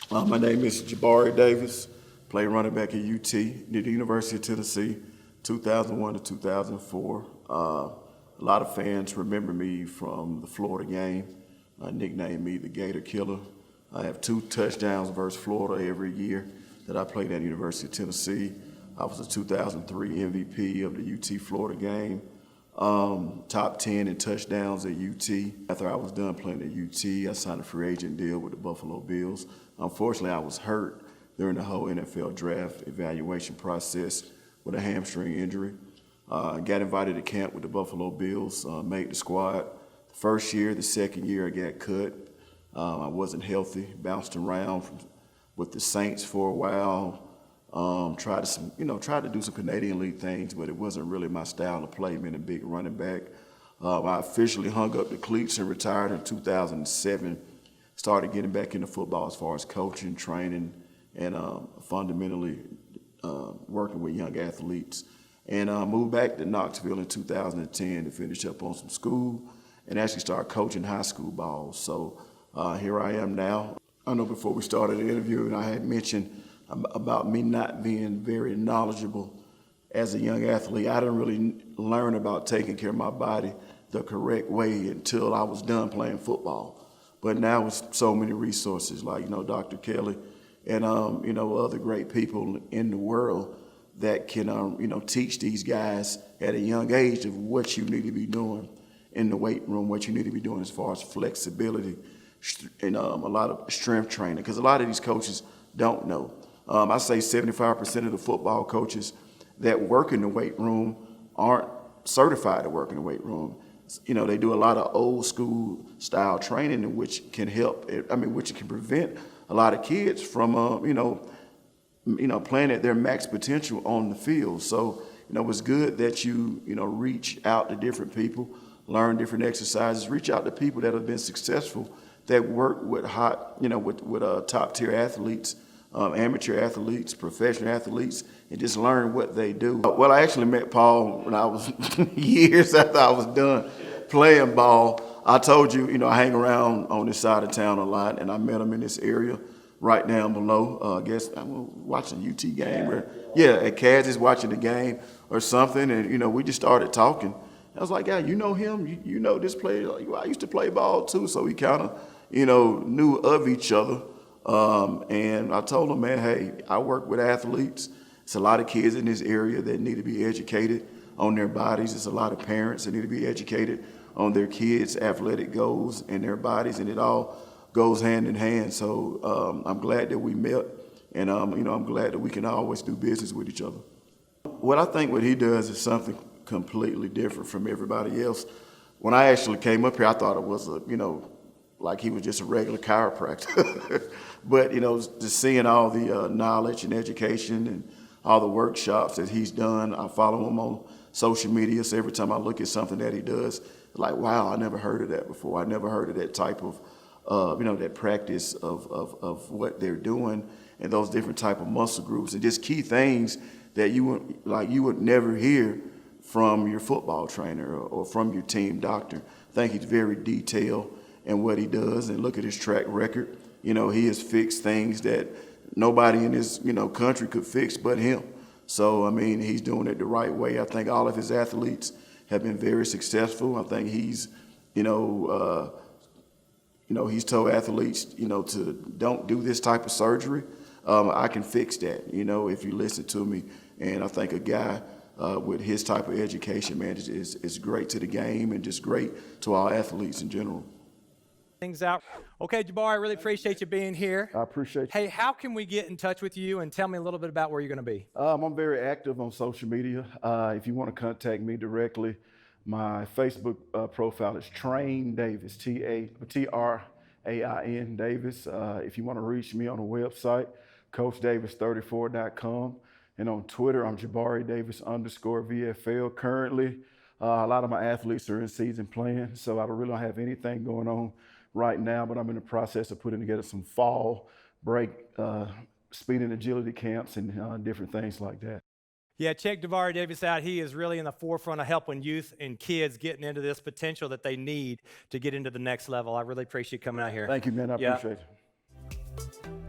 My name is Jabari Davis, played running back at UT, did the University of Tennessee, 2001 to 2004. A lot of fans remember me from the Florida game, nicknamed me the Gator Killer. I have 2 touchdowns versus Florida every year that I played at the University of Tennessee. I was the 2003 MVP of the UT Florida game. Top 10 in touchdowns at UT. After I was done playing at UT, I signed a free agent deal with the Buffalo Bills. Unfortunately, I was hurt during the whole NFL draft evaluation process with a hamstring injury. Got invited to camp with the Buffalo Bills, made the squad. The first year, the second year, I got cut. I wasn't healthy, bounced around with the Saints for a while. Tried to do some Canadian League things, but it wasn't really my style of play, being a big running back. I officially hung up the cleats and retired in 2007. Started getting back into football as far as coaching, training, and fundamentally working with young athletes. And moved back to Knoxville in 2010 to finish up on some school and actually start coaching high school ball. So here I am now. I know before we started the interview, and I had mentioned about me not being very knowledgeable as a young athlete. I didn't really learn about taking care of my body the correct way until I was done playing football. But now with so many resources like, Dr. Kelly and, other great people in the world that can, teach these guys at a young age of what you need to be doing in the weight room, what you need to be doing as far as flexibility and a lot of strength training, because a lot of these coaches don't know. I say 75% of the football coaches that work in the weight room aren't certified to work in the weight room. They do a lot of old school style training, which can help, which can prevent a lot of kids from, playing at their max potential on the field. So, it's good that you, reach out to different people, learn different exercises, reach out to people that have been successful, that work with top tier athletes, amateur athletes, professional athletes, and just learn what they do. Well, I actually met Paul when I was years after I was done playing ball. I told you, I hang around on this side of town a lot, and I met him in this area right down below. I guess I'm watching a UT game. At Kansas, watching the game or something, and we just started talking. I was like, yeah, you know him? You know this player? I used to play ball too, so we kind of, knew of each other. And I told him, man, hey, I work with athletes. It's a lot of kids in this area that need to be educated on their bodies. It's a lot of parents that need to be educated on their kids' athletic goals and their bodies, and it all goes hand in hand. So I'm glad that we met, and I'm glad that we can always do business with each other. What I think what he does is something completely different from everybody else. When I actually came up here, I thought it was like he was just a regular chiropractor. But, just seeing all the knowledge and education and all the workshops that he's done, I follow him on social media. So every time I look at something that he does, like, wow, I never heard of that before. I never heard of that type of, that practice of what they're doing and those different type of muscle groups and just key things that you would never hear from your football trainer or from your team doctor. I think he's very detailed in what he does, and look at his track record. He has fixed things that nobody in this, country could fix but him. So, he's doing it the right way. I think all of his athletes have been very successful. I think he's, he's told athletes, to don't do this type of surgery. I can fix that, if you listen to me. And I think a guy with his type of education, man, is great to the game and just great to all athletes in general. Things out. Okay, Jabari, I really appreciate you being here. I appreciate you. Hey, how can we get in touch with you and tell me a little bit about where you're going to be? I'm very active on social media. If you want to contact me directly, my Facebook profile is Train Davis, Train Davis. If you want to reach me on the website, CoachDavis34.com. And on Twitter, I'm Jabari Davis _VFL. Currently, a lot of my athletes are in season playing, so I really don't have anything going on right now, but I'm in the process of putting together some fall break, speed and agility camps and different things like that. Yeah, check Jabari Davis out. He is really in the forefront of helping youth and kids getting into this potential that they need to get into the next level. I really appreciate you coming out here. Thank you, man. I appreciate it.